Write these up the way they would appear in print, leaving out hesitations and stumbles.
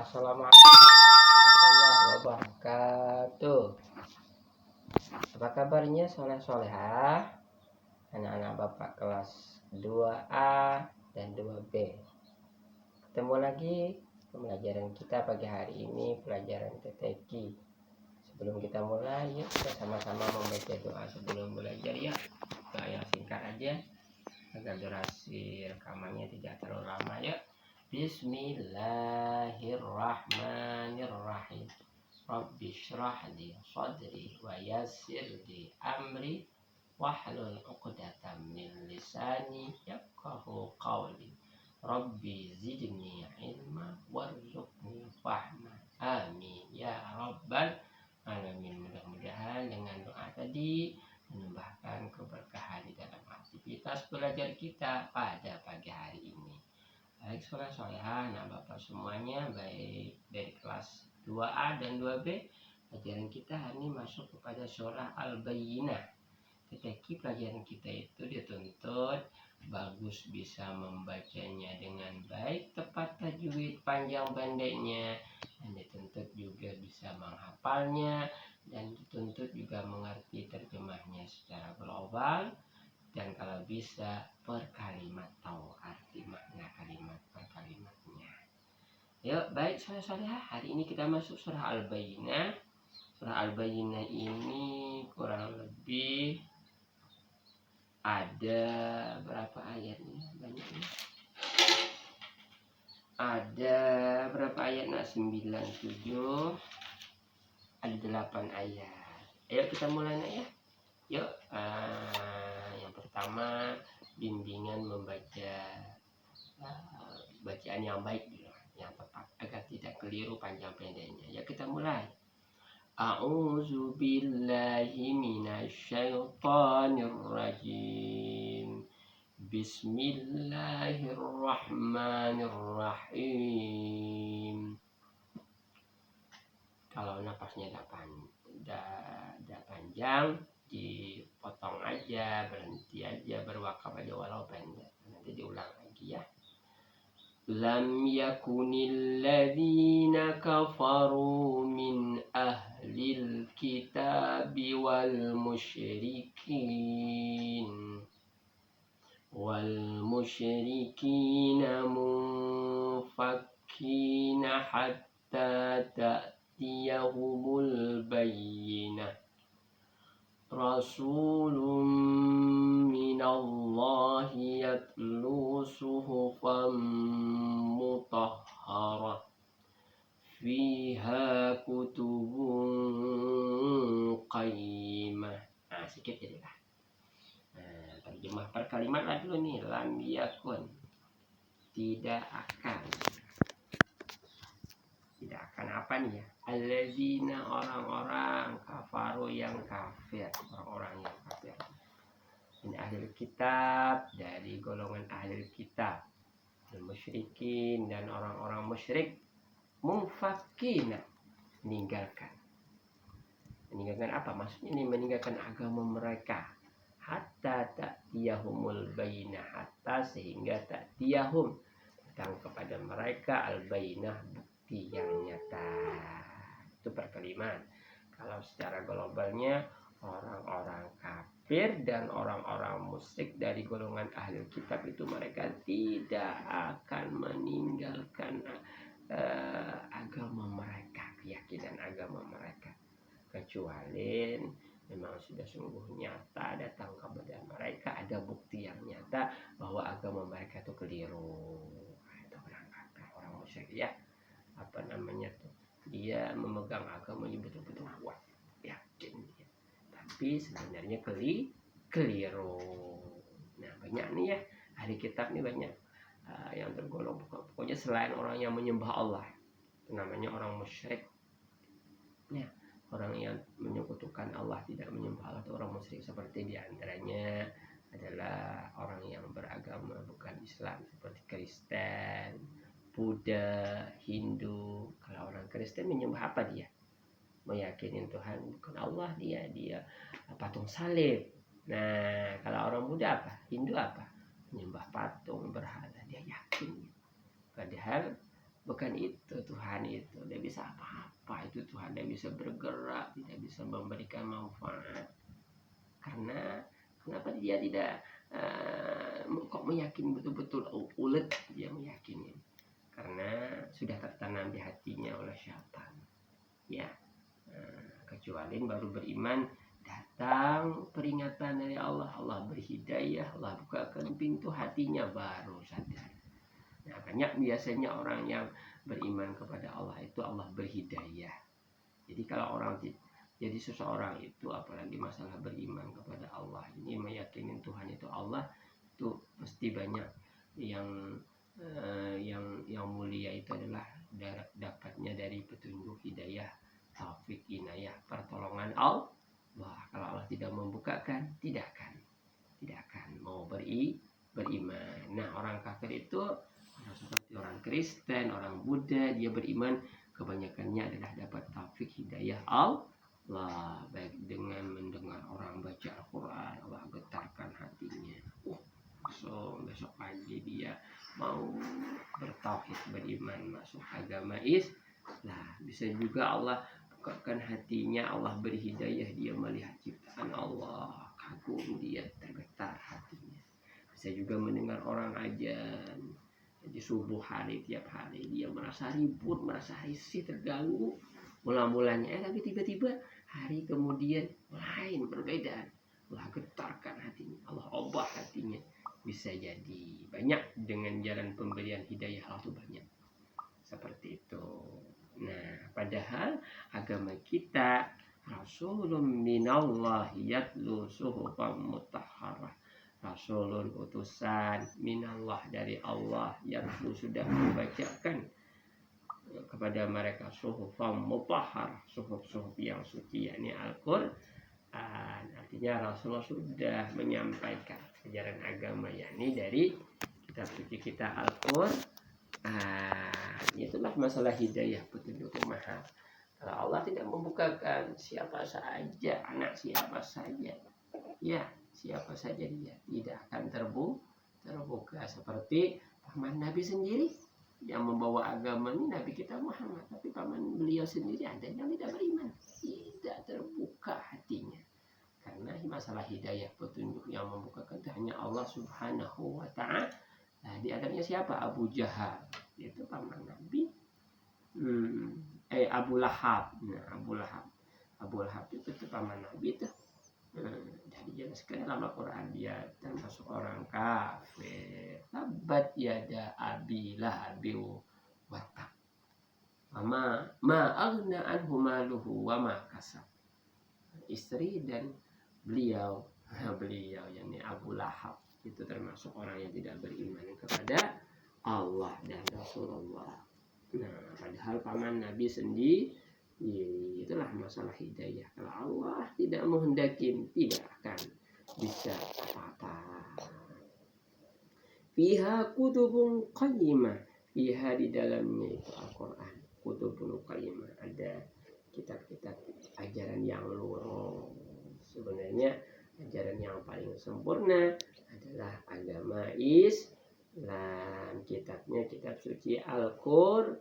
Assalamualaikum warahmatullahi wabarakatuh. Apa kabarnya soleh-solehah? Anak-anak Bapak kelas 2A dan 2B. Ketemu lagi pembelajaran kita pagi hari ini, pelajaran TTQ. Sebelum kita mulai, yuk kita sama-sama membaca doa sebelum belajar ya. Doa yang singkat aja agar durasi rekamannya tidak terlalu lama ya. Bismillahirrahmanirrahim. Rabbi shrah li sadri wa yassir li amri wahlul 'uqdatam min lisani yafqahu qawli. Rabbi zidni ilma warzuqni fahma. Amin ya rabbal alamin. Mudah-mudahan dengan doa tadi menambahkan keberkahan di dalam aktivitas belajar kita pada pagi hari ini. Baik soleh-solehan, anak Bapak semuanya, baik dari kelas 2A dan 2B, pelajaran kita hari ini masuk kepada surah Al-Bayyinah. Tetapi pelajaran kita itu dituntut bagus bisa membacanya dengan baik, tepat tajwid, panjang pendeknya, dan dituntut juga bisa menghafalnya, dan dituntut juga mengerti terjemahnya secara global, dan kalau bisa per kalimat tahu arti makna kalimat per kalimatnya. Yuk, baik soleh-solehah, hari ini kita masuk surah Al-Bayyinah. Surah Al-Bayyinah ini kurang lebih ada berapa ayatnya? Banyak ya. Ada berapa ayat? 97. Ada 8 ayat. Ayo kita mulai ya. Yuk, yang pertama bimbingan membaca bacaan yang baik, yang tepat agar tidak keliru panjang pendeknya. Ya kita mulai. A'udzu billahi minasyaitonir rajim. Bismillahirrahmanirrahim. Kalau napasnya tidak panjang, dipotong aja, berhenti aja, berwakaf aja walau pendek. Nanti diulang lagi ya. Lam yakunil ladzina kafaru min ahlil kitabi wal musyrikina munfakkina hatta ta'tiyahumul bayyinah. Rasulun minallahi yatlu suhufan mutahharah fiha kutubun qayyimah. Sedikit jadi lah. Terjemah per kalimat lah dulu nih. Lam yakun, tidak akan apa nih ya? Allazina, orang-orang, kafaru yang kafir, orang-orang yang kafir. Ini ahli kitab, dari golongan ahli kitab, dan musyrikin, dan orang-orang musyrik, munfakkina, meninggalkan apa? Maksudnya ini meninggalkan agama mereka, hatta ta'tiyahumul bayyinah, hatta sehingga ta'tiyahum, datang kepada mereka al-bayyinah, bukti yang nyata. Itu per kalimat. Kalau secara globalnya, orang-orang kafir dan orang-orang musyrik dari golongan ahli kitab itu mereka tidak akan meninggalkan agama mereka, keyakinan agama mereka, kecuali memang sudah sungguh nyata datang kepada mereka, ada bukti yang nyata bahwa agama mereka itu keliru. Itu orang kafir, orang musyrik ya. Apa namanya tuh? Dia memegang agamanya betul-betul kuat, yakin dia. Tapi sebenarnya keliru. Nah, banyak nih ya, ahli kitab nih banyak yang tergolong pokoknya selain orang yang menyembah Allah, itu namanya orang musyrik. Ya, orang yang menyekutukan Allah, tidak menyembah Allah, itu orang musyrik. Seperti diantaranya adalah orang yang beragama bukan Islam, seperti Kristen, Buddha, Hindu. Kalau orang Kristen menyembah apa dia? Meyakini Tuhan bukan Allah, dia patung salib. Nah, kalau orang Buddha apa? Hindu apa? Menyembah patung, berhala, dia yakin. Padahal bukan itu Tuhan itu. Tidak bisa apa-apa itu Tuhan, tidak bisa bergerak, tidak bisa memberikan manfaat. Karena kenapa dia tidak kok meyakini betul-betul ulet dia meyakini? Karena sudah tertanam di hatinya oleh syaitan. Ya, kecuali baru beriman datang peringatan dari Allah, Allah berhidayah, Allah bukakan pintu hatinya baru sadar. Nah, banyak biasanya orang yang beriman kepada Allah itu Allah berhidayah. Jadi kalau orang jadi seseorang itu apalagi masalah beriman kepada Allah ini meyakini Tuhan itu Allah, itu pasti banyak yang mulia itu adalah dapatnya dari petunjuk hidayah, taufik, inayah, pertolongan Allah. Kalau Allah tidak membukakan, tidak akan mau beriman. Nah, orang kafir itu seperti orang Kristen, orang Buddha, dia beriman kebanyakannya adalah dapat taufik hidayah Allah, baik dengan mendengar orang baca Al-Quran, Allah getarkan hatinya. Besok pagi dia mau bertauhid, beriman, masuk agama Islam. Bisa juga Allah bukakan hatinya, Allah berhidayah, dia melihat ciptaan Allah, kagum, dia tergetar hatinya. Bisa juga mendengar orang ajan, jadi subuh hari tiap hari dia merasa ribut, merasa risih, terganggu mula-mulanya, tapi tiba-tiba hari kemudian lain, berbeda. Allah getarkan hatinya, Allah ubah hatinya. Bisa jadi banyak dengan jalan pemberian hidayah Allah itu banyak seperti itu. Nah, padahal agama kita Rasulun minallahi yatlu suhufan mutahharah, Rasulun utusan minallah dari Allah yang sudah membacakan kepada mereka suhufan mutahhar, suhuf yang suci, yakni Al-Quran. Artinya Rasulullah sudah menyampaikan ajaran agama, yakni dari kitab suci kita Al-Quran. Itulah masalah hidayah, petunjuk mahal. Kalau Allah tidak membukakan, siapa saja, anak siapa saja, ya siapa saja dia tidak akan terbuka. Seperti paman Nabi sendiri yang membawa agama ini, Nabi kita Muhammad, tapi paman beliau sendiri ada yang tidak beriman, tidak terbuka hatinya. Karena masalah hidayah, petunjuk yang membukakan itu hanya Allah Subhanahu wa Ta'ala. Nah, di antaranya siapa? Abu Jahal, itu paman Nabi. Abu Lahab. Nah, Abu Lahab itu paman Nabi itu. Dan dijelaskan dalam Al-Quran, dia termasuk orang kafir. Tabat yada abi lahabi wa tab, ma aghna anhu maluhu wa ma kasab. Istri dan beliau yakni Abu Lahab itu termasuk orang yang tidak beriman kepada Allah dan Rasulullah. Nah, padahal paman Nabi sendiri, itulah masalah hidayah. Kalau Allah tidak menghendaki, tidak akan bisa apa-apa. Fiha kutubun qayyimah, fiha di dalamnya itu Al-Quran, kutubun qayyimah, ada kitab-kitab ajaran yang lurus. Sebenarnya ajaran yang paling sempurna adalah agama Islam. Kitabnya kitab suci Al-Quran,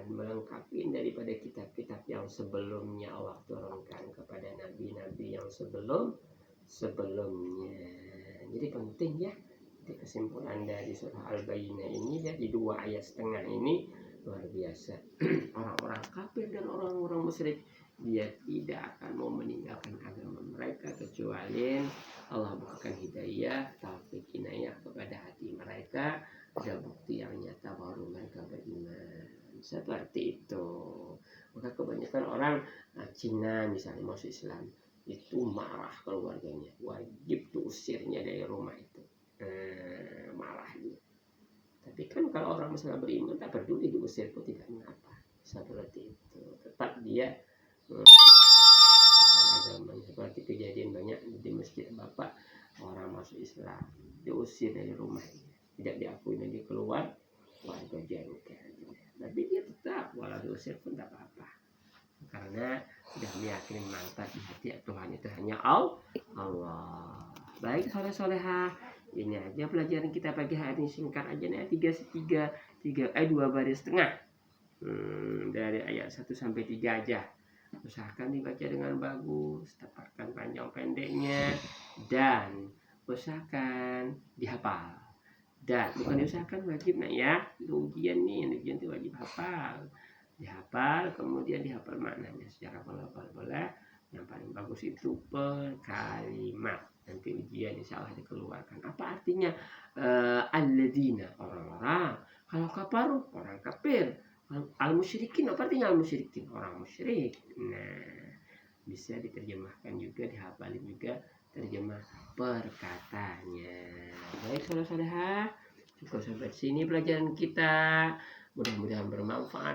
melengkapi daripada kitab-kitab yang sebelumnya Allah turunkan kepada nabi-nabi yang sebelumnya. Jadi penting ya. Jadi kesimpulan dari surah Al-Bayyinah ini, dari 2,5 ayat ini luar biasa. Orang-orang kafir dan orang-orang musyrik, dia tidak akan mau meninggalkan agama mereka kecuali Allah bukakan hidayah, taufik, inayah kepada hati mereka. Ada bukti yang nyata baru mereka beriman. Seperti itu. Maka kebanyakan orang Cina misalnya masuk Islam, itu marah keluarganya, wajib diusirnya dari rumah itu. Marah dia. Tapi kan kalau orang masalah beriman, tak peduli diusir pun tidak mengapa. Seperti itu. Tetap dia agama. Seperti kejadian banyak di masjid Bapak, orang masuk Islam diusir dari rumahnya, tidak diakui lagi keluar warga jengkel. Tapi dia tetap walau diusir pun tak apa-apa, karena sudah meyakini mantap di hati Tuhan itu hanya Allah. Baik, soleh-solehah, Ini aja pelajaran kita pagi hari ini, singkat aja nih, 2 baris setengah. Dari ayat 1 sampai 3 aja. Usahakan dibaca dengan bagus, tepatkan panjang pendeknya, dan usahakan dihafal. Dan bukan diusahakan, wajib nak ya. Itu ujian nih, ujian itu wajib hafal. Dihafal, kemudian dihafal maknanya secara pola-pola boleh. Yang paling bagus itu per kalimat. Nanti ujian insya Allah dikeluarkan. Apa artinya alladzina, orang-orang. Kalau kafaru, orang kafir. Al-musyrikin, apa artinya al-musyrikin? Orang musyrik. Nah, bisa diterjemahkan juga, dihafalin juga terjemah perkataannya. Baik saudara-saudara, cukup sampai sini pelajaran kita. Mudah-mudahan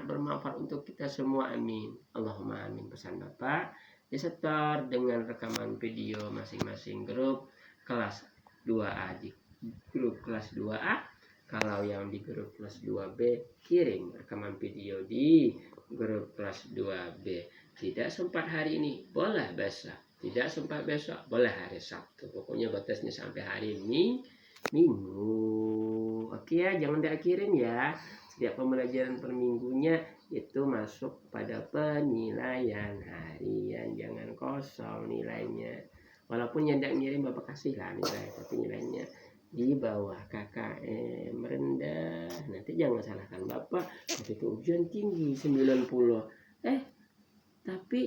bermanfaat untuk kita semua. Amin. Allahumma amin. Pesan Bapak disetor dengan rekaman video masing-masing grup kelas 2A di grup kelas 2A. Kalau yang di grup kelas 2B, kirim rekaman video di grup kelas 2B. Tidak sempat hari ini, boleh besok. Tidak sempat besok, boleh hari Sabtu. Pokoknya batasnya sampai hari Minggu. Oke ya, jangan diakhirin ya. Setiap pembelajaran per minggunya itu masuk pada penilaian harian. Jangan kosong nilainya. Walaupun yang tidak ngirim Bapak kasih lah nilai, tapi nilainya di bawah KKM rendah. Nanti jangan salahkan Bapak, waktu itu ujian tinggi 90. Tapi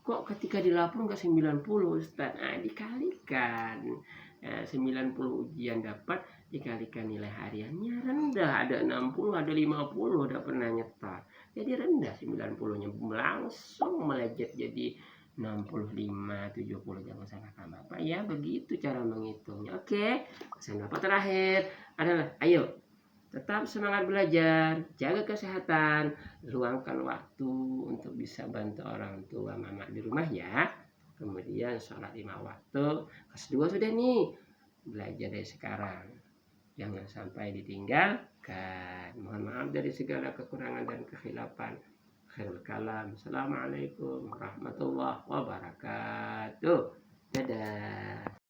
kok ketika dilapor nggak 90 Ustaz? Dikalikan 90 ujian dapat, dikalikan nilai hariannya rendah, ada 60, ada 50, udah pernah nyetar, jadi rendah 90-nya, langsung melejit jadi 65, 70. Jangan salahkan Bapak ya, begitu cara menghitungnya. Oke, pesan Bapak terakhir adalah ayo tetap semangat belajar, jaga kesehatan, luangkan waktu untuk bisa bantu orang tua mama di rumah ya. Kemudian sholat 5 waktu. Kelas 2 sudah nih, belajar dari sekarang, jangan sampai ditinggalkan. Mohon maaf dari segala kekurangan dan kekhilafan. Khairul kalam. Assalamualaikum warahmatullahi wabarakatuh. Dadah.